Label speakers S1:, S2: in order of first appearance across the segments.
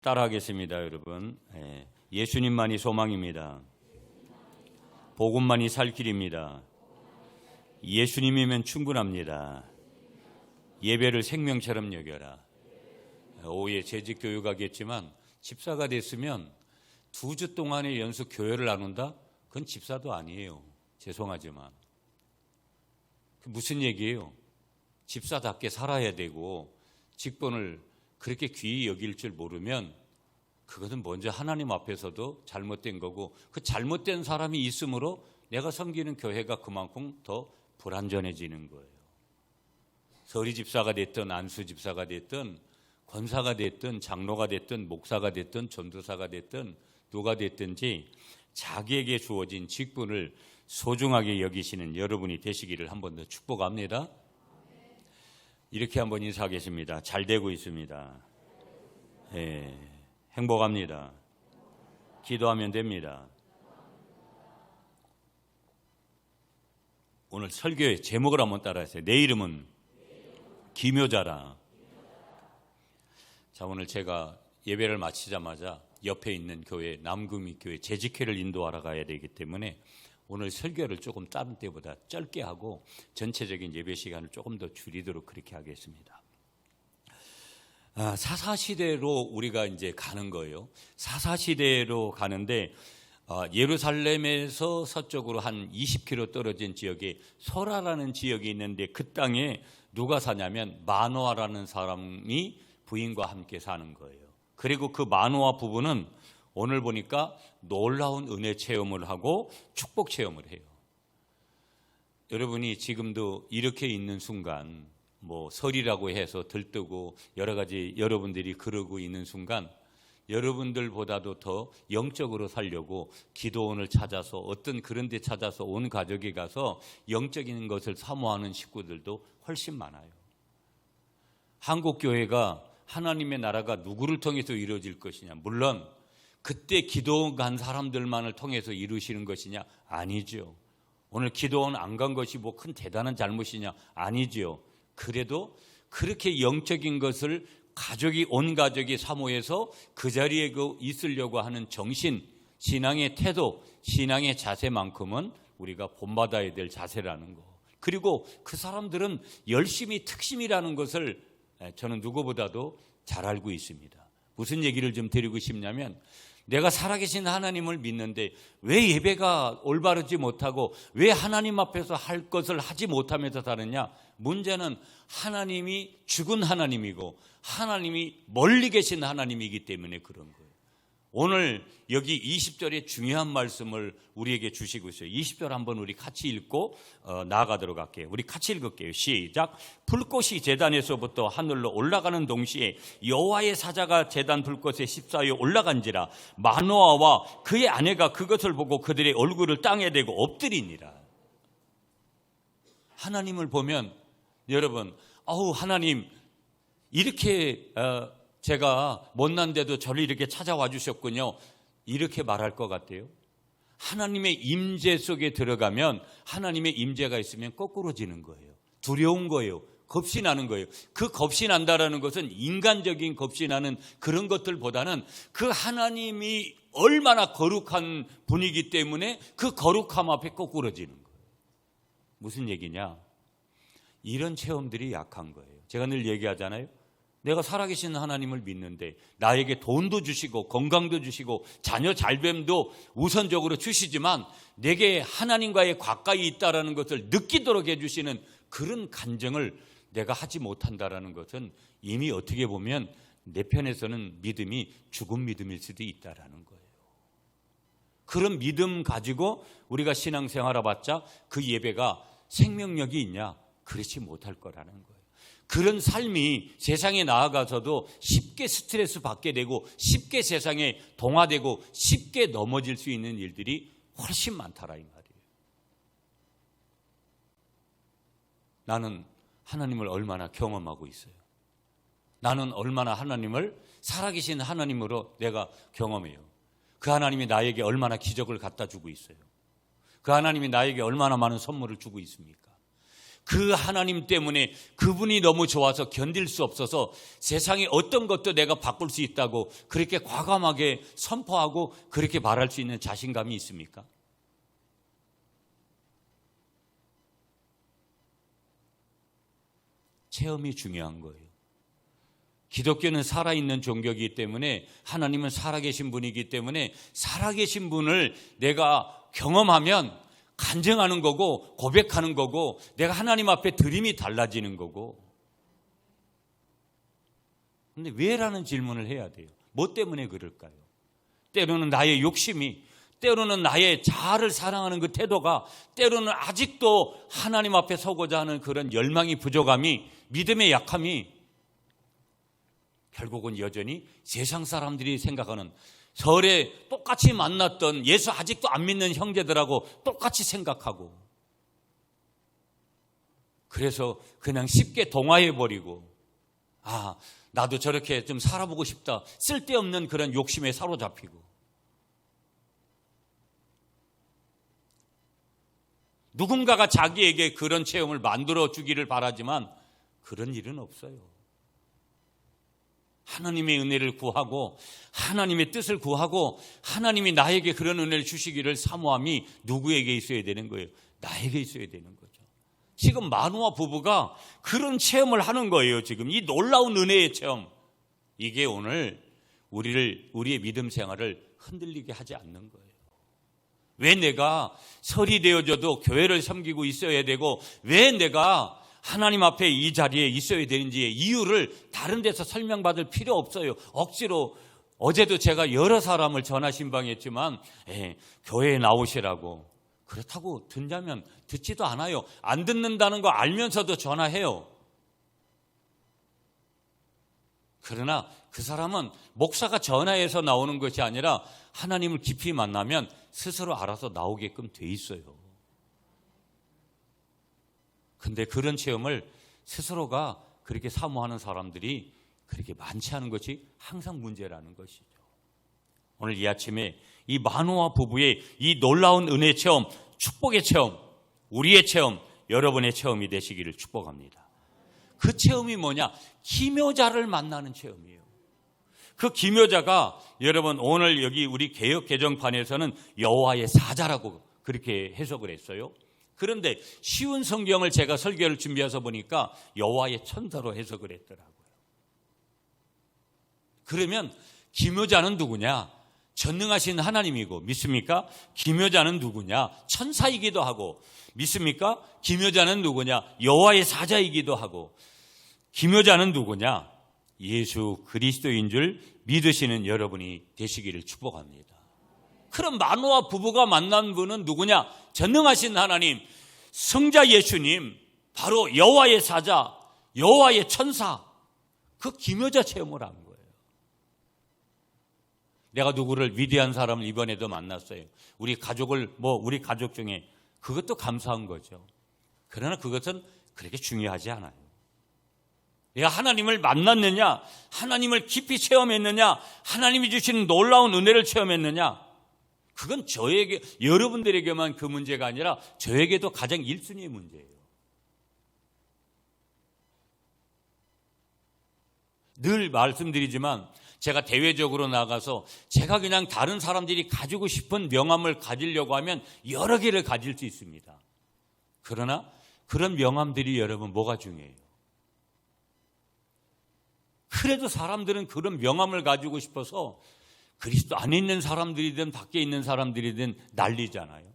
S1: 따라하겠습니다, 여러분. 예수님만이 소망입니다. 복음만이 살 길입니다. 예수님이면 충분합니다. 예배를 생명처럼 여겨라. 오후에 재직 교육하겠지만 집사가 됐으면 2주 동안의 연속 교회를 나눈다? 그건 집사도 아니에요. 죄송하지만. 무슨 얘기예요? 집사답게 살아야 되고 직분을 그렇게 귀히 여길 줄 모르면 그것은 먼저 하나님 앞에서도 잘못된 거고, 그 잘못된 사람이 있으므로 내가 섬기는 교회가 그만큼 더 불안전해지는 거예요. 서리 집사가 됐든 안수 집사가 됐든 권사가 됐든 장로가 됐든 목사가 됐든 전도사가 됐든 누가 됐든지 자기에게 주어진 직분을 소중하게 여기시는 여러분이 되시기를 한 번 더 축복합니다. 이렇게 한번 인사하겠습니다. 잘 되고 있습니다. 행복합니다. 기도하면 됩니다. 오늘 설교의 제목을 한번 따라하세요. 내 이름은 기묘자라. 자, 오늘 제가 예배를 마치자마자 옆에 있는 교회, 남구미 교회 재직회를 인도하러 가야 되기 때문에 오늘 설교를 조금 다른 때보다 짧게 하고 전체적인 예배 시간을 조금 더 줄이도록 그렇게 하겠습니다. 사사시대로 우리가 이제 가는 거예요. 사사시대로 가는데 예루살렘에서 서쪽으로 한 20km 떨어진 지역에 소라라는 지역이 있는데 그 땅에 누가 사냐면 마노아라는 사람이 부인과 함께 사는 거예요. 그리고 그 마노아 부부는 오늘 보니까 놀라운 은혜 체험을 하고 축복 체험을 해요. 여러분이 지금도 이렇게 있는 순간, 설이라고 해서 들뜨고 여러 가지 여러분들이 그러고 있는 순간, 여러분들보다도 더 영적으로 살려고 기도원을 찾아서 어떤 그런 데 찾아서 온 가족이 가서 영적인 것을 사모하는 식구들도 훨씬 많아요. 한국교회가 하나님의 나라가 누구를 통해서 이루어질 것이냐? 물론 그때 기도원 간 사람들만을 통해서 이루시는 것이냐? 아니죠. 오늘 기도원 안 간 것이 큰 대단한 잘못이냐? 아니죠. 그래도 그렇게 영적인 것을 온 가족이 사모해서 그 자리에 있으려고 하는 정신, 신앙의 태도, 신앙의 자세만큼은 우리가 본받아야 될 자세라는 거. 그리고 그 사람들은 열심히 특심이라는 것을 저는 누구보다도 잘 알고 있습니다. 무슨 얘기를 좀 드리고 싶냐면, 내가 살아계신 하나님을 믿는데 왜 예배가 올바르지 못하고 왜 하나님 앞에서 할 것을 하지 못하면서 사느냐? 문제는 하나님이 죽은 하나님이고 하나님이 멀리 계신 하나님이기 때문에 그런 거예요. 오늘 여기 20절에 중요한 말씀을 우리에게 주시고 있어요. 20절 한번 우리 같이 읽고 나아가도록 할게요. 우리 같이 읽을게요. 시작. 불꽃이 제단에서부터 하늘로 올라가는 동시에 여호와의 사자가 제단 불꽃에 휩싸여 올라간지라 마노아와 그의 아내가 그것을 보고 그들의 얼굴을 땅에 대고 엎드리니라. 하나님을 보면 여러분, 하나님 이렇게 제가 못난데도 저를 이렇게 찾아와 주셨군요. 이렇게 말할 것 같아요. 하나님의 임재 속에 들어가면 하나님의 임재가 있으면 거꾸로지는 거예요. 두려운 거예요. 겁이 나는 거예요. 그 겁이 난다라는 것은 인간적인 겁이 나는 그런 것들보다는 그 하나님이 얼마나 거룩한 분이기 때문에 그 거룩함 앞에 거꾸로지는 거예요. 무슨 얘기냐? 이런 체험들이 약한 거예요. 제가 늘 얘기하잖아요. 내가 살아계신 하나님을 믿는데 나에게 돈도 주시고 건강도 주시고 자녀 잘됨도 우선적으로 주시지만 내게 하나님과의 가까이 있다라는 것을 느끼도록 해주시는 그런 간증을 내가 하지 못한다라는 것은 이미 어떻게 보면 내 편에서는 믿음이 죽은 믿음일 수도 있다라는 거예요. 그런 믿음 가지고 우리가 신앙생활 해봤자 그 예배가 생명력이 있냐? 그렇지 못할 거라는 거예요. 그런 삶이 세상에 나아가서도 쉽게 스트레스 받게 되고 쉽게 세상에 동화되고 쉽게 넘어질 수 있는 일들이 훨씬 많다라 이 말이에요. 나는 하나님을 얼마나 경험하고 있어요. 나는 얼마나 하나님을 살아계신 하나님으로 내가 경험해요. 그 하나님이 나에게 얼마나 기적을 갖다 주고 있어요. 그 하나님이 나에게 얼마나 많은 선물을 주고 있습니까? 그 하나님 때문에 그분이 너무 좋아서 견딜 수 없어서 세상에 어떤 것도 내가 바꿀 수 있다고 그렇게 과감하게 선포하고 그렇게 말할 수 있는 자신감이 있습니까? 체험이 중요한 거예요. 기독교는 살아있는 종교이기 때문에, 하나님은 살아계신 분이기 때문에 살아계신 분을 내가 경험하면 간증하는 거고 고백하는 거고 내가 하나님 앞에 드림이 달라지는 거고. 근데 왜라는 질문을 해야 돼요. 뭐 때문에 그럴까요? 때로는 나의 욕심이, 때로는 나의 자아를 사랑하는 그 태도가, 때로는 아직도 하나님 앞에 서고자 하는 그런 열망이, 부족함이, 믿음의 약함이 결국은 여전히 세상 사람들이 생각하는, 설에 똑같이 만났던 예수 아직도 안 믿는 형제들하고 똑같이 생각하고, 그래서 그냥 쉽게 동화해버리고, 아, 나도 저렇게 좀 살아보고 싶다, 쓸데없는 그런 욕심에 사로잡히고. 누군가가 자기에게 그런 체험을 만들어 주기를 바라지만 그런 일은 없어요. 하나님의 은혜를 구하고 하나님의 뜻을 구하고 하나님이 나에게 그런 은혜를 주시기를 사모함이 누구에게 있어야 되는 거예요? 나에게 있어야 되는 거죠. 지금 마누아 부부가 그런 체험을 하는 거예요. 지금 이 놀라운 은혜의 체험, 이게 오늘 우리의 믿음 생활을 흔들리게 하지 않는 거예요. 왜 내가 설이 되어져도 교회를 섬기고 있어야 되고, 왜 내가 하나님 앞에 이 자리에 있어야 되는지의 이유를 다른 데서 설명받을 필요 없어요. 억지로, 어제도 제가 여러 사람을 전화 신방했지만 교회에 나오시라고, 그렇다고 듣냐면 듣지도 않아요. 안 듣는다는 거 알면서도 전화해요. 그러나 그 사람은 목사가 전화해서 나오는 것이 아니라 하나님을 깊이 만나면 스스로 알아서 나오게끔 돼 있어요. 근데 그런 체험을 스스로가 그렇게 사모하는 사람들이 그렇게 많지 않은 것이 항상 문제라는 것이죠. 오늘 이 아침에 이 마누아 부부의 이 놀라운 은혜 체험, 축복의 체험, 우리의 체험, 여러분의 체험이 되시기를 축복합니다. 그 체험이 뭐냐? 기묘자를 만나는 체험이에요. 그 기묘자가 여러분 오늘 여기 우리 개역 개정판에서는 여호와의 사자라고 그렇게 해석을 했어요. 그런데 쉬운 성경을 제가 설교를 준비해서 보니까 여호와의 천사로 해석을 했더라고요. 그러면 기묘자는 누구냐? 전능하신 하나님이고, 믿습니까? 기묘자는 누구냐? 천사이기도 하고, 믿습니까? 기묘자는 누구냐? 여호와의 사자이기도 하고, 기묘자는 누구냐? 예수 그리스도인 줄 믿으시는 여러분이 되시기를 축복합니다. 그럼 마누아 부부가 만난 분은 누구냐? 전능하신 하나님, 성자 예수님, 바로 여호와의 사자, 여호와의 천사, 그 기묘자 체험을 한 거예요. 내가 누구를 위대한 사람을 이번에도 만났어요. 우리 가족 중에, 그것도 감사한 거죠. 그러나 그것은 그렇게 중요하지 않아요. 내가 하나님을 만났느냐, 하나님을 깊이 체험했느냐, 하나님이 주시는 놀라운 은혜를 체험했느냐, 그건 저에게, 여러분들에게만 그 문제가 아니라 저에게도 가장 1순위의 문제예요. 늘 말씀드리지만 제가 대외적으로 나가서 제가 그냥 다른 사람들이 가지고 싶은 명함을 가지려고 하면 여러 개를 가질 수 있습니다. 그러나 그런 명함들이 여러분 뭐가 중요해요? 그래도 사람들은 그런 명함을 가지고 싶어서 그리스도 안에 있는 사람들이든 밖에 있는 사람들이든 난리잖아요.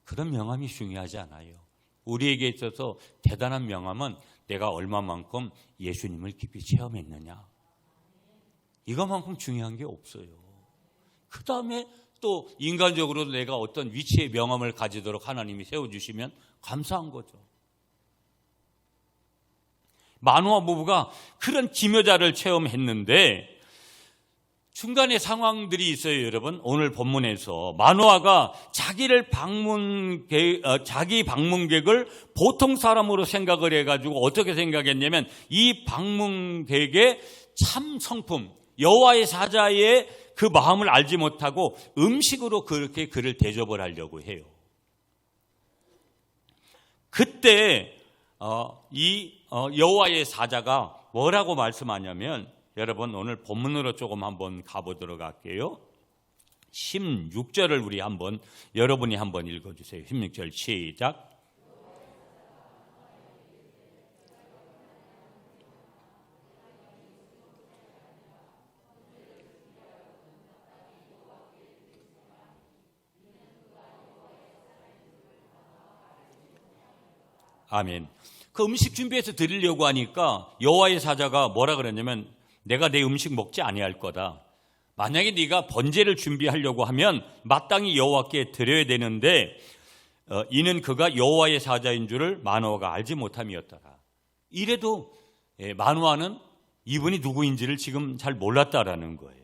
S1: 그런 명함이 중요하지 않아요. 우리에게 있어서 대단한 명함은 내가 얼마만큼 예수님을 깊이 체험했느냐, 이것만큼 중요한 게 없어요. 그 다음에 또 인간적으로 내가 어떤 위치의 명함을 가지도록 하나님이 세워주시면 감사한 거죠. 마누아 부부가 그런 기묘자를 체험했는데 중간에 상황들이 있어요. 여러분, 오늘 본문에서 마누아가 자기 방문객을 보통 사람으로 생각을 해가지고 어떻게 생각했냐면, 이 방문객의 참 성품, 여호와의 사자의 그 마음을 알지 못하고 음식으로 그렇게 그를 대접을 하려고 해요. 그때 여호와의 사자가 뭐라고 말씀하냐면, 여러분 오늘 본문으로 조금 한번 가보도록 할게요. 16절을 우리 여러분이 한번 읽어주세요. 16절 시작. 아멘. 그 음식 준비해서 드리려고 하니까 여호와의 사자가 뭐라 그랬냐면, 내가 내 음식 먹지 아니할 거다. 만약에 네가 번제를 준비하려고 하면 마땅히 여호와께 드려야 되는데 이는 그가 여호와의 사자인 줄을 마노아가 알지 못함이었더라. 이래도 마노아는 이분이 누구인지를 지금 잘 몰랐다라는 거예요.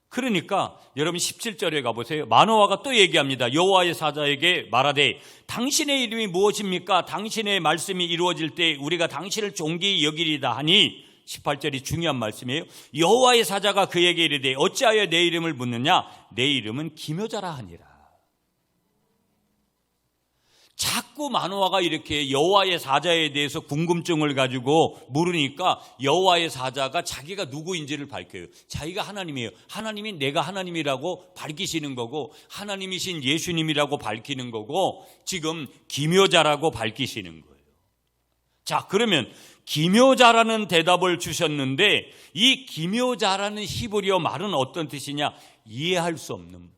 S1: 그러니까 여러분 17절에 가보세요. 마노아가 또 얘기합니다. 여호와의 사자에게 말하되 당신의 이름이 무엇입니까? 당신의 말씀이 이루어질 때 우리가 당신을 존귀히 여기리다 하니, 18절이 중요한 말씀이에요. 여호와의 사자가 그에게 이르되 어찌하여 내 이름을 묻느냐? 내 이름은 기묘자라 하니라. 자꾸 마노아가 이렇게 여호와의 사자에 대해서 궁금증을 가지고 물으니까 여호와의 사자가 자기가 누구인지를 밝혀요. 자기가 하나님이에요. 하나님이 내가 하나님이라고 밝히시는 거고, 하나님이신 예수님이라고 밝히는 거고, 지금 기묘자라고 밝히시는 거예요. 자, 그러면 기묘자라는 대답을 주셨는데, 이 기묘자라는 히브리어 말은 어떤 뜻이냐? 이해할 수 없는.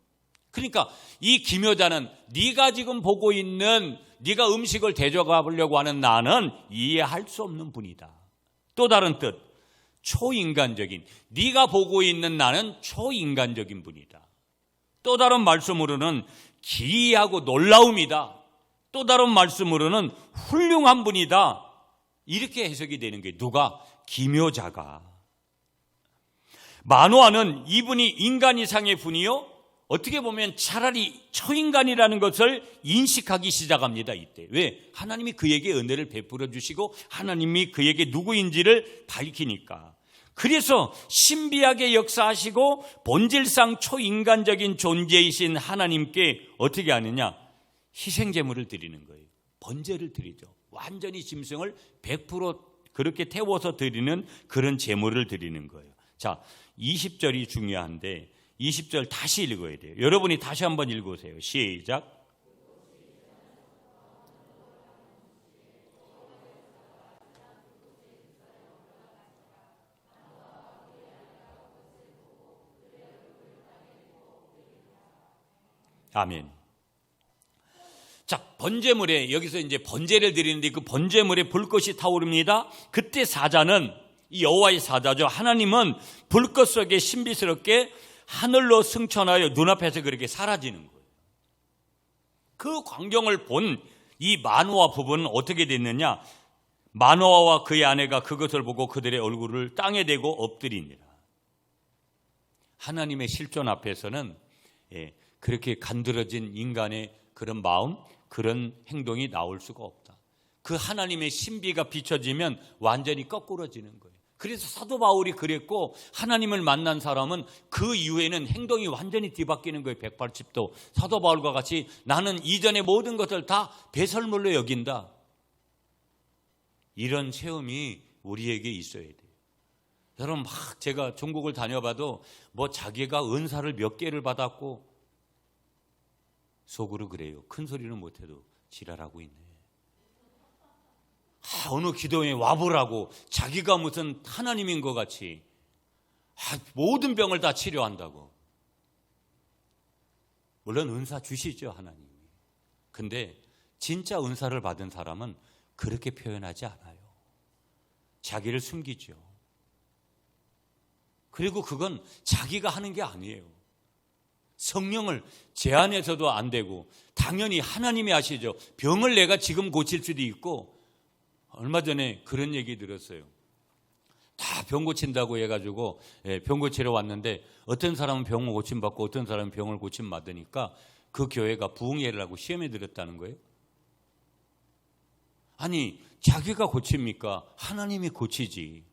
S1: 그러니까 이 기묘자는 네가 지금 보고 있는, 네가 음식을 대접하려고 하는 나는 이해할 수 없는 분이다. 또 다른 뜻, 초인간적인, 네가 보고 있는 나는 초인간적인 분이다. 또 다른 말씀으로는 기이하고 놀라움이다. 또 다른 말씀으로는 훌륭한 분이다. 이렇게 해석이 되는 게, 누가? 기묘자가. 마노아는 이분이 인간 이상의 분이요, 어떻게 보면 차라리 초인간이라는 것을 인식하기 시작합니다. 이때. 왜? 하나님이 그에게 은혜를 베풀어 주시고 하나님이 그에게 누구인지를 밝히니까. 그래서 신비하게 역사하시고 본질상 초인간적인 존재이신 하나님께 어떻게 하느냐? 희생제물을 드리는 거예요. 번제를 드리죠. 완전히 짐승을 100% 그렇게 태워서 드리는 그런 제물을 드리는 거예요. 자, 20절이 중요한데 20절 다시 읽어야 돼요. 여러분이 다시 한번 읽으세요. 시작. 아멘. 자, 번제물에, 여기서 이제 번제를 드리는데 그 번제물에 불꽃이 타오릅니다. 그때 사자는, 이 여호와의 사자죠, 하나님은 불꽃 속에 신비스럽게 하늘로 승천하여 눈앞에서 그렇게 사라지는 거예요. 그 광경을 본 이 마노아 부부는 어떻게 됐느냐? 마노아와 그의 아내가 그것을 보고 그들의 얼굴을 땅에 대고 엎드리니라. 하나님의 실존 앞에서는 그렇게 간드러진 인간의 그런 마음, 그런 행동이 나올 수가 없다. 그 하나님의 신비가 비춰지면 완전히 거꾸러지는 거예요. 그래서 사도 바울이 그랬고, 하나님을 만난 사람은 그 이후에는 행동이 완전히 뒤바뀌는 거예요. 180도. 사도 바울과 같이 나는 이전의 모든 것을 다 배설물로 여긴다. 이런 체험이 우리에게 있어야 돼요. 여러분, 막 제가 중국을 다녀봐도 뭐 자기가 은사를 몇 개를 받았고 속으로 그래요. 큰 소리는 못해도 지랄하고 있네. 어느 기도에 와보라고 자기가 무슨 하나님인 것 같이 모든 병을 다 치료한다고. 물론 은사 주시죠, 하나님이. 근데 진짜 은사를 받은 사람은 그렇게 표현하지 않아요. 자기를 숨기죠. 그리고 그건 자기가 하는 게 아니에요. 성령을 제한해서도 안 되고, 당연히 하나님이 아시죠. 병을 내가 지금 고칠 수도 있고, 얼마 전에 그런 얘기 들었어요. 다 병 고친다고 해가지고 병 고치러 왔는데 어떤 사람은 병을 고침받고 어떤 사람은 병을 고침받으니까 그 교회가 부흥회를 하고 시험에 들었다는 거예요. 아니, 자기가 고칩니까? 하나님이 고치지.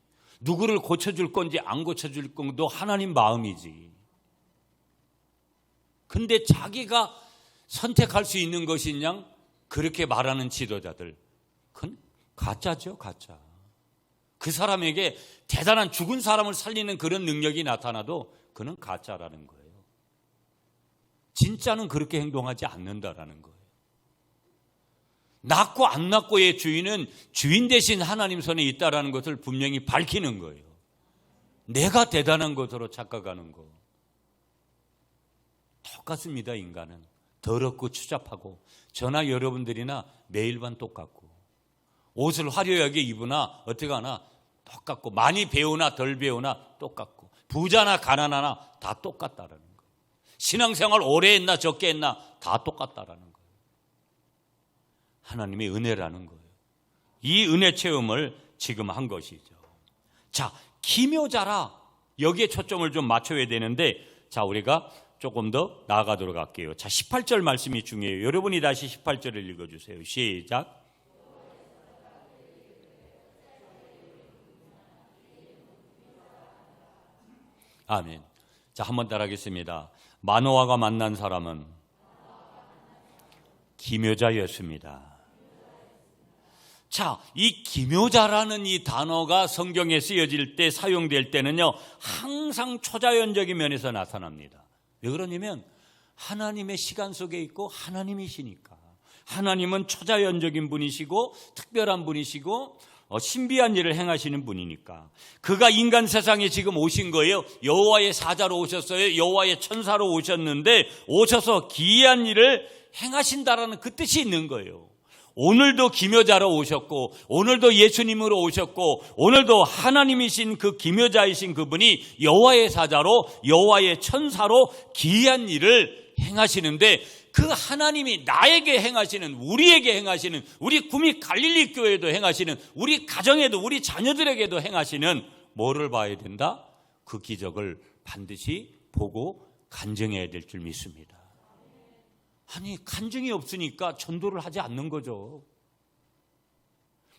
S1: 누구를 고쳐줄 건지 안 고쳐줄 건도 하나님 마음이지. 근데 자기가 선택할 수 있는 것이냐? 그렇게 말하는 지도자들, 그건 가짜죠, 가짜. 그 사람에게 대단한 죽은 사람을 살리는 그런 능력이 나타나도 그는 가짜라는 거예요. 진짜는 그렇게 행동하지 않는다라는 거예요. 낫고 안 낫고의 주인은 주인 대신 하나님 손에 있다라는 것을 분명히 밝히는 거예요. 내가 대단한 것으로 착각하는 거. 똑같습니다. 인간은 더럽고 추잡하고 저나 여러분들이나 매일 밤 똑같고 옷을 화려하게 입으나 어떻게 하나 똑같고 많이 배우나 덜 배우나 똑같고 부자나 가난하나 다 똑같다라는 거예요. 신앙생활 오래 했나 적게 했나 다 똑같다라는 거예요. 하나님의 은혜라는 거예요. 이 은혜 체험을 지금 한 것이죠. 자, 기묘자라 여기에 초점을 좀 맞춰야 되는데 자, 우리가 조금 더 나아가도록 할게요. 자, 18절 말씀이 중요해요. 여러분이 다시 18절을 읽어주세요. 시작. 아멘. 자, 한번 따라하겠습니다. 마노아가 만난 사람은 기묘자였습니다. 자, 이 기묘자라는 이 단어가 성경에 쓰여질 때 사용될 때는요, 항상 초자연적인 면에서 나타납니다. 왜 그러냐면 하나님의 시간 속에 있고 하나님이시니까. 하나님은 초자연적인 분이시고 특별한 분이시고 신비한 일을 행하시는 분이니까. 그가 인간 세상에 지금 오신 거예요. 여호와의 사자로 오셨어요. 여호와의 천사로 오셨는데 오셔서 기이한 일을 행하신다라는 그 뜻이 있는 거예요. 오늘도 기묘자로 오셨고 오늘도 예수님으로 오셨고 오늘도 하나님이신 그 기묘자이신 그분이 여호와의 사자로 여호와의 천사로 기이한 일을 행하시는데 그 하나님이 나에게 행하시는 우리에게 행하시는 우리 구미 갈릴리 교회에도 행하시는 우리 가정에도 우리 자녀들에게도 행하시는 뭐를 봐야 된다? 그 기적을 반드시 보고 간증해야 될 줄 믿습니다. 아니 간증이 없으니까 전도를 하지 않는 거죠.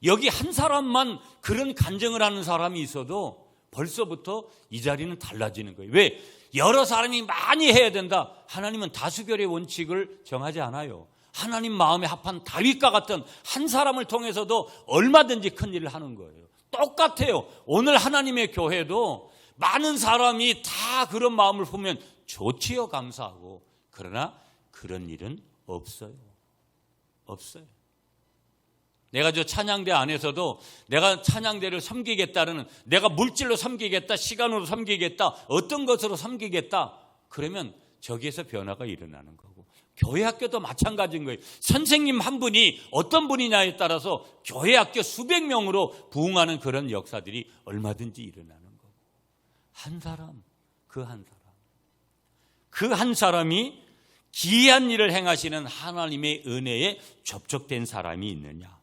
S1: 여기 한 사람만 그런 간증을 하는 사람이 있어도 벌써부터 이 자리는 달라지는 거예요. 왜? 여러 사람이 많이 해야 된다. 하나님은 다수결의 원칙을 정하지 않아요. 하나님 마음에 합한 다윗과 같은 한 사람을 통해서도 얼마든지 큰 일을 하는 거예요. 똑같아요. 오늘 하나님의 교회도 많은 사람이 다 그런 마음을 보면 좋지요, 감사하고. 그러나 그런 일은 없어요. 없어요. 내가 저 찬양대 안에서도 내가 찬양대를 섬기겠다는, 내가 물질로 섬기겠다, 시간으로 섬기겠다, 어떤 것으로 섬기겠다, 그러면 저기에서 변화가 일어나는 거고, 교회 학교도 마찬가지인 거예요. 선생님 한 분이 어떤 분이냐에 따라서 교회 학교 수백 명으로 부흥하는 그런 역사들이 얼마든지 일어나는 거고, 한 사람, 그 한 사람, 그 한 사람이 기이한 일을 행하시는 하나님의 은혜에 접촉된 사람이 있느냐,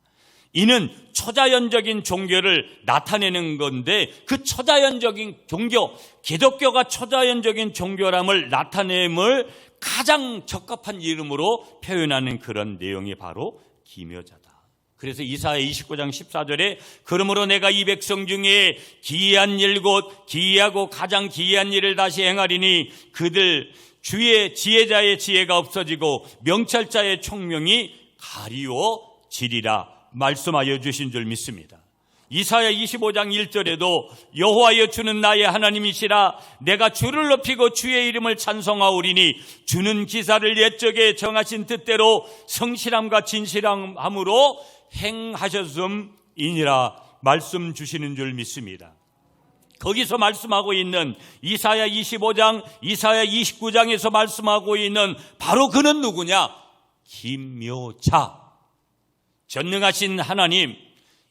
S1: 이는 초자연적인 종교를 나타내는 건데, 그 초자연적인 종교, 기독교가 초자연적인 종교람을 나타냄을 가장 적합한 이름으로 표현하는 그런 내용이 바로 기묘자다. 그래서 이사야 29장 14절에 그러므로 내가 이 백성 중에 기이한 일 곧 기이하고 가장 기이한 일을 다시 행하리니 그들 주의 지혜자의 지혜가 없어지고 명찰자의 총명이 가리워지리라 말씀하여 주신 줄 믿습니다. 이사야 25장 1절에도 여호와여 주는 나의 하나님이시라, 내가 주를 높이고 주의 이름을 찬송하오리니 주는 기사를 옛적에 정하신 뜻대로 성실함과 진실함으로 행하셨음이니라 말씀 주시는 줄 믿습니다. 거기서 말씀하고 있는 이사야 25장, 이사야 29장에서 말씀하고 있는 바로 그는 누구냐? 기묘자, 전능하신 하나님,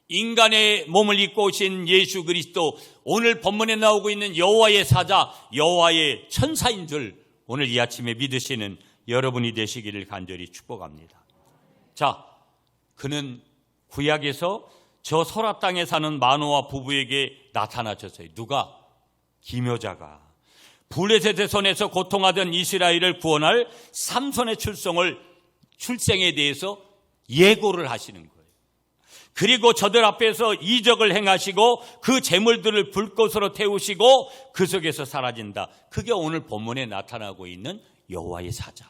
S1: 인간의 몸을 입고 오신 예수 그리스도, 오늘 본문에 나오고 있는 여호와의 사자, 여호와의 천사인 줄 오늘 이 아침에 믿으시는 여러분이 되시기를 간절히 축복합니다. 자, 그는 구약에서 저 소라 땅에 사는 마노아 부부에게 나타나셨어요. 누가? 기묘자가. 블레셋의 손에서 고통하던 이스라엘을 구원할 삼손의 출생에 대해서 예고를 하시는 거예요. 그리고 저들 앞에서 이적을 행하시고 그 재물들을 불꽃으로 태우시고 그 속에서 사라진다. 그게 오늘 본문에 나타나고 있는 여호와의 사자,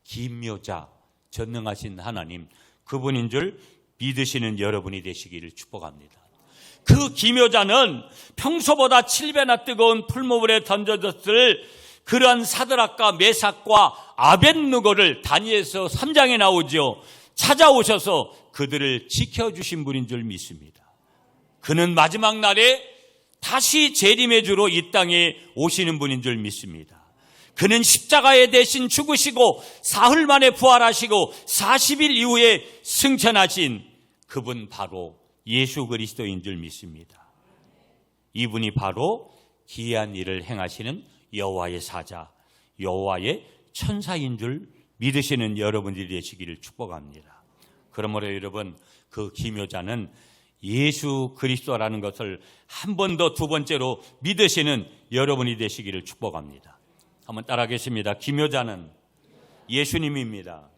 S1: 기묘자, 전능하신 하나님, 그분인 줄 믿으시는 여러분이 되시기를 축복합니다. 그 기묘자는 평소보다 7배나 뜨거운 풀무불에 던져졌을 그러한 사드락과 메삭과 아벳느고를 다니엘서 3장에 나오죠. 찾아오셔서 그들을 지켜주신 분인 줄 믿습니다. 그는 마지막 날에 다시 재림의 주로 이 땅에 오시는 분인 줄 믿습니다. 그는 십자가에 대신 죽으시고 사흘 만에 부활하시고 40일 이후에 승천하신 그분 바로 예수 그리스도인 줄 믿습니다. 이분이 바로 기이한 일을 행하시는 여호와의 사자, 여호와의 천사인 줄 믿으시는 여러분들이 되시기를 축복합니다. 그러므로 여러분, 그 기묘자는 예수 그리스도라는 것을 한 번 더 두 번째로 믿으시는 여러분이 되시기를 축복합니다. 한번 따라하겠습니다. 기묘자는 예수님입니다.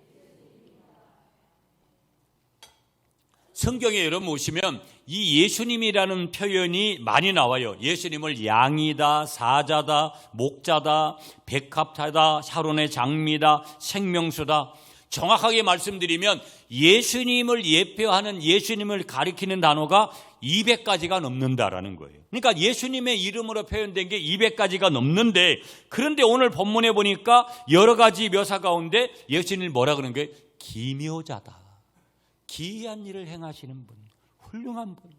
S1: 성경에 여러분 보시면 이 예수님이라는 표현이 많이 나와요. 예수님을 양이다, 사자다, 목자다, 백합자다, 샤론의 장미다, 생명수다. 정확하게 말씀드리면 예수님을 예표하는, 예수님을 가리키는 단어가 200가지가 넘는다라는 거예요. 그러니까 예수님의 이름으로 표현된 게 200가지가 넘는데, 그런데 오늘 본문에 보니까 여러 가지 묘사 가운데 예수님을 뭐라 그러는 거예요? 기묘자다. 기이한 일을 행하시는 분, 훌륭한 분.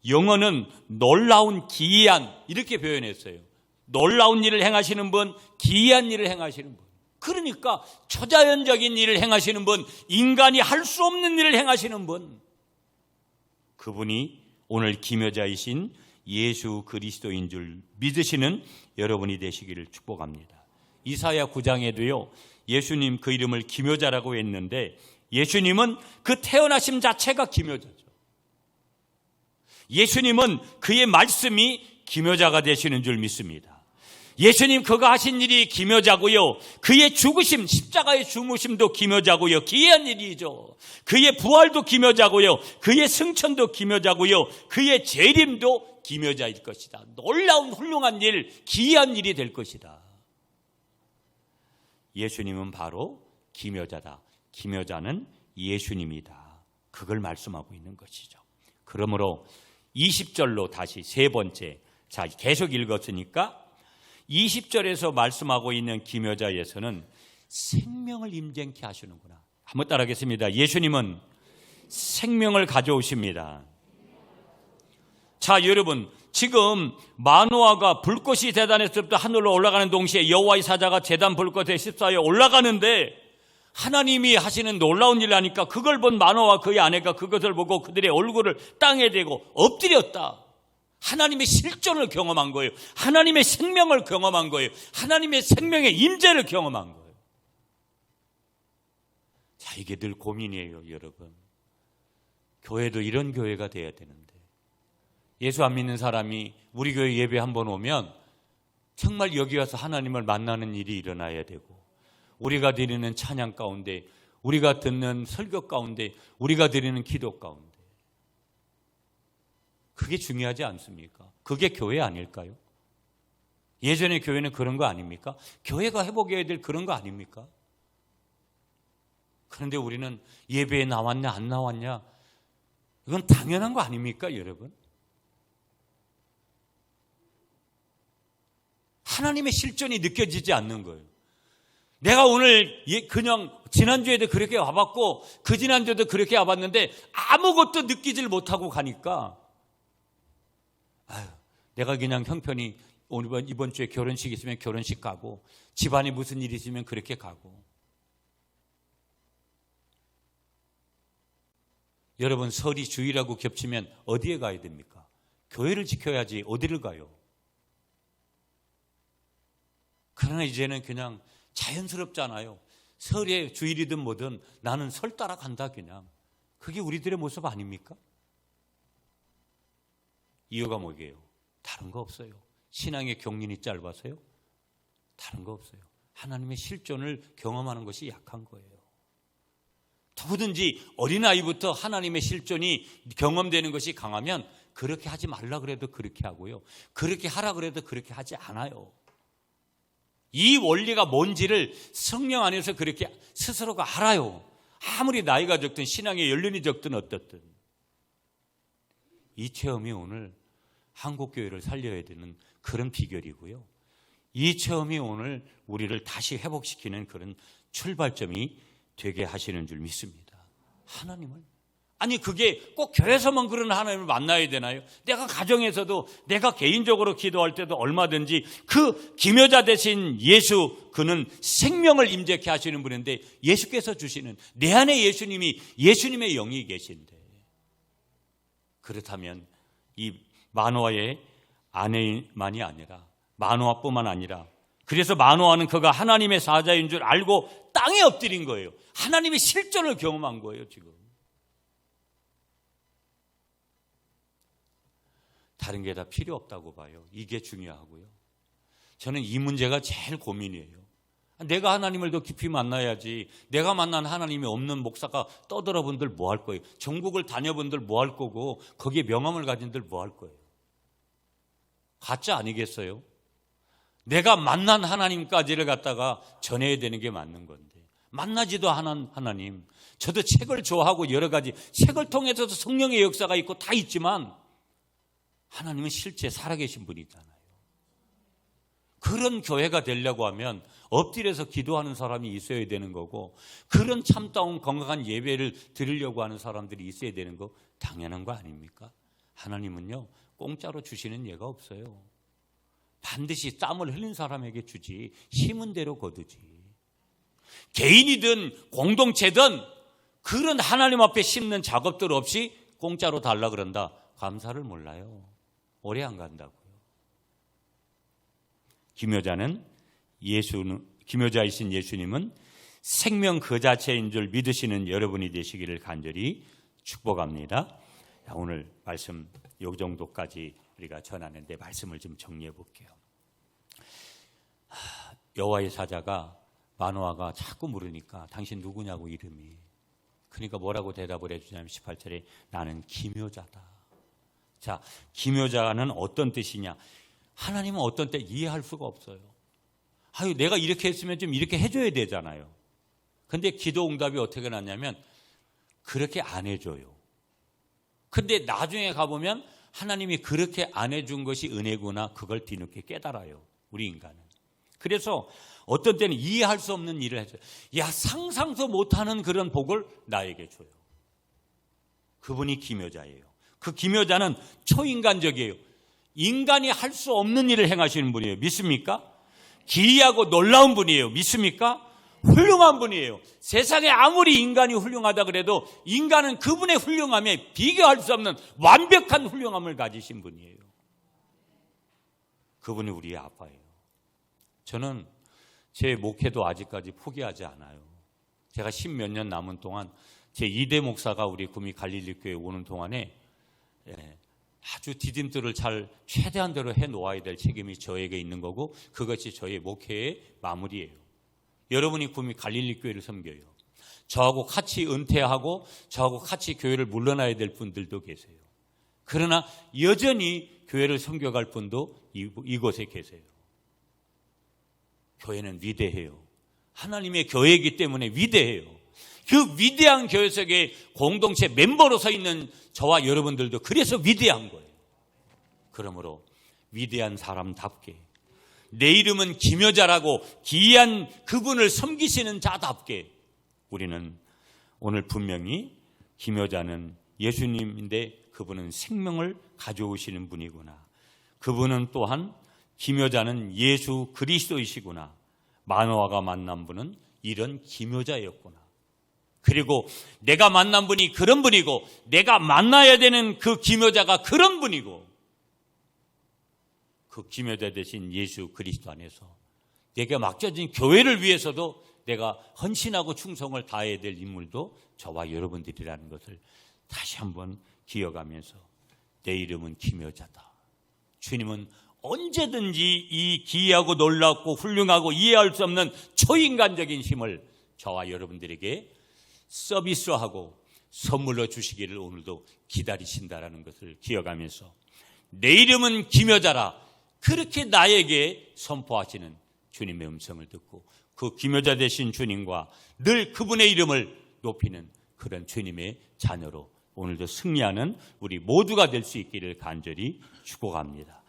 S1: 영어는 놀라운, 기이한 이렇게 표현했어요. 놀라운 일을 행하시는 분, 기이한 일을 행하시는 분. 그러니까 초자연적인 일을 행하시는 분, 인간이 할 수 없는 일을 행하시는 분, 그분이 오늘 기묘자이신 예수 그리스도인 줄 믿으시는 여러분이 되시기를 축복합니다. 이사야 9장에도요 예수님 그 이름을 기묘자라고 했는데, 예수님은 그 태어나심 자체가 기묘자죠. 예수님은 그의 말씀이 기묘자가 되시는 줄 믿습니다. 예수님 그가 하신 일이 기묘자고요, 그의 죽으심, 십자가의 죽으심도 기묘자고요, 기이한 일이죠. 그의 부활도 기묘자고요, 그의 승천도 기묘자고요, 그의 재림도 기묘자일 것이다. 놀라운 훌륭한 일, 기이한 일이 될 것이다. 예수님은 바로 기묘자다. 기묘자는 예수님이다. 그걸 말씀하고 있는 것이죠. 그러므로 20절로 다시 세 번째, 자 계속 읽었으니까 20절에서 말씀하고 있는 기묘자에서는 생명을 임재케 하시는구나. 한번 따라하겠습니다. 예수님은 생명을 가져오십니다. 자 여러분, 지금 마노아가 불꽃이 제단에서부터 하늘로 올라가는 동시에 여호와의 사자가 제단 불꽃에 휩싸여 올라가는데, 하나님이 하시는 놀라운 일을 하니까 그걸 본 마노아와 그의 아내가 그것을 보고 그들의 얼굴을 땅에 대고 엎드렸다. 하나님의 실존을 경험한 거예요. 하나님의 생명을 경험한 거예요. 하나님의 생명의 임재를 경험한 거예요. 자, 이게 늘 고민이에요, 여러분. 교회도 이런 교회가 돼야 되는데, 예수 안 믿는 사람이 우리 교회 예배 한번 오면 정말 여기 와서 하나님을 만나는 일이 일어나야 되고, 우리가 드리는 찬양 가운데, 우리가 듣는 설교 가운데, 우리가 드리는 기도 가운데, 그게 중요하지 않습니까? 그게 교회 아닐까요? 예전의 교회는 그런 거 아닙니까? 교회가 회복해야 될 그런 거 아닙니까? 그런데 우리는 예배에 나왔냐 안 나왔냐, 이건 당연한 거 아닙니까, 여러분? 하나님의 실존이 느껴지지 않는 거예요. 내가 오늘 그냥 지난주에도 그렇게 와봤고 그 지난주에도 그렇게 와봤는데 아무것도 느끼질 못하고 가니까, 내가 그냥 형편이 이번 주에 결혼식 있으면 결혼식 가고, 집안에 무슨 일이 있으면 그렇게 가고. 여러분, 설이 주일하고 겹치면 어디에 가야 됩니까? 교회를 지켜야지 어디를 가요? 그러나 이제는 그냥 자연스럽잖아요. 설에 주일이든 뭐든 나는 설 따라간다, 그냥. 그게 우리들의 모습 아닙니까? 이유가 뭐게요? 다른 거 없어요. 신앙의 경륜이 짧아서요? 다른 거 없어요. 하나님의 실존을 경험하는 것이 약한 거예요. 누구든지 어린아이부터 하나님의 실존이 경험되는 것이 강하면 그렇게 하지 말라 그래도 그렇게 하고요, 그렇게 하라 그래도 그렇게 하지 않아요. 이 원리가 뭔지를 성령 안에서 그렇게 스스로가 알아요. 아무리 나이가 적든 신앙의 연륜이 적든 어떻든. 이 체험이 오늘 한국교회를 살려야 되는 그런 비결이고요. 이 체험이 오늘 우리를 다시 회복시키는 그런 출발점이 되게 하시는 줄 믿습니다. 하나님을. 아니 그게 꼭 교회에서만 그런 하나님을 만나야 되나요? 내가 가정에서도 내가 개인적으로 기도할 때도 얼마든지 그 기묘자 대신 예수, 그는 생명을 임재케 하시는 분인데 예수께서 주시는 내 안에 예수님이 예수님의 영이 계신데, 그렇다면 이 마노아의 아내만이 아니라 마노아뿐만 아니라, 그래서 마노아는 그가 하나님의 사자인 줄 알고 땅에 엎드린 거예요. 하나님의 실존을 경험한 거예요. 지금 다른 게 다 필요 없다고 봐요. 이게 중요하고요. 저는 이 문제가 제일 고민이에요. 내가 하나님을 더 깊이 만나야지. 내가 만난 하나님이 없는 목사가 떠들어본들 뭐 할 거예요? 전국을 다녀본들 뭐 할 거고, 거기에 명함을 가진들 뭐 할 거예요? 가짜 아니겠어요? 내가 만난 하나님까지를 갖다가 전해야 되는 게 맞는 건데, 만나지도 않은 하나님. 저도 책을 좋아하고 여러 가지 책을 통해서도 성령의 역사가 있고 다 있지만 하나님은 실제 살아계신 분이잖아요. 그런 교회가 되려고 하면 엎드려서 기도하는 사람이 있어야 되는 거고, 그런 참다운 건강한 예배를 드리려고 하는 사람들이 있어야 되는 거 당연한 거 아닙니까? 하나님은요, 공짜로 주시는 예가 없어요. 반드시 땀을 흘린 사람에게 주지, 심은 대로 거두지. 개인이든 공동체든 그런 하나님 앞에 심는 작업들 없이 공짜로 달라 그런다. 감사를 몰라요. 오래 안 간다고요. 기묘자이신 예수님은 생명 그 자체인 줄 믿으시는 여러분이 되시기를 간절히 축복합니다. 오늘 말씀 요 정도까지 우리가 전하는데 말씀을 좀 정리해 볼게요. 여호와의 사자가 마노아가 자꾸 물으니까 당신 누구냐고 이름이. 그러니까 뭐라고 대답을 해주냐면 18절에 나는 기묘자다. 자, 기묘자는 어떤 뜻이냐? 하나님은 어떤 때 이해할 수가 없어요. 아유, 내가 이렇게 했으면 좀 이렇게 해줘야 되잖아요. 근데 기도 응답이 어떻게 났냐면 그렇게 안 해줘요. 근데 나중에 가보면 하나님이 그렇게 안 해준 것이 은혜구나, 그걸 뒤늦게 깨달아요. 우리 인간은. 그래서 어떤 때는 이해할 수 없는 일을 해줘요. 야, 상상도 못하는 그런 복을 나에게 줘요. 그분이 기묘자예요. 그 기묘자는 초인간적이에요. 인간이 할 수 없는 일을 행하시는 분이에요. 믿습니까? 기이하고 놀라운 분이에요. 믿습니까? 훌륭한 분이에요. 세상에 아무리 인간이 훌륭하다 그래도 인간은 그분의 훌륭함에 비교할 수 없는 완벽한 훌륭함을 가지신 분이에요. 그분이 우리의 아빠예요. 저는 제 목회도 아직까지 포기하지 않아요. 제가 10몇 년 남은 동안 제 2대 목사가 우리 구미 갈릴리 교회에 오는 동안에 아주 디딤돌을 잘 최대한대로 해놓아야 될 책임이 저에게 있는 거고, 그것이 저의 목회의 마무리예요. 여러분이 구미 갈릴리 교회를 섬겨요. 저하고 같이 은퇴하고 저하고 같이 교회를 물러나야 될 분들도 계세요. 그러나 여전히 교회를 섬겨갈 분도 이곳에 계세요. 교회는 위대해요. 하나님의 교회이기 때문에 위대해요. 그 위대한 교회 속에 공동체 멤버로 서 있는 저와 여러분들도 그래서 위대한 거예요. 그러므로 위대한 사람답게, 내 이름은 기묘자라고 기이한 그분을 섬기시는 자답게, 우리는 오늘 분명히 기묘자는 예수님인데 그분은 생명을 가져오시는 분이구나, 그분은 또한 기묘자는 예수 그리스도이시구나, 마노아가 만난 분은 이런 기묘자였구나, 그리고 내가 만난 분이 그런 분이고 내가 만나야 되는 그 기묘자가 그런 분이고, 그 기묘자 대신 예수 그리스도 안에서 내가 맡겨진 교회를 위해서도 내가 헌신하고 충성을 다해야 될 인물도 저와 여러분들이라는 것을 다시 한번 기억하면서, 내 이름은 기묘자다. 주님은 언제든지 이 기이하고 놀랍고 훌륭하고 이해할 수 없는 초인간적인 힘을 저와 여러분들에게 서비스하고 선물로 주시기를 오늘도 기다리신다라는 것을 기억하면서, 내 이름은 기묘자라 그렇게 나에게 선포하시는 주님의 음성을 듣고 그 기묘자 되신 주님과 늘 그분의 이름을 높이는 그런 주님의 자녀로 오늘도 승리하는 우리 모두가 될 수 있기를 간절히 축복합니다.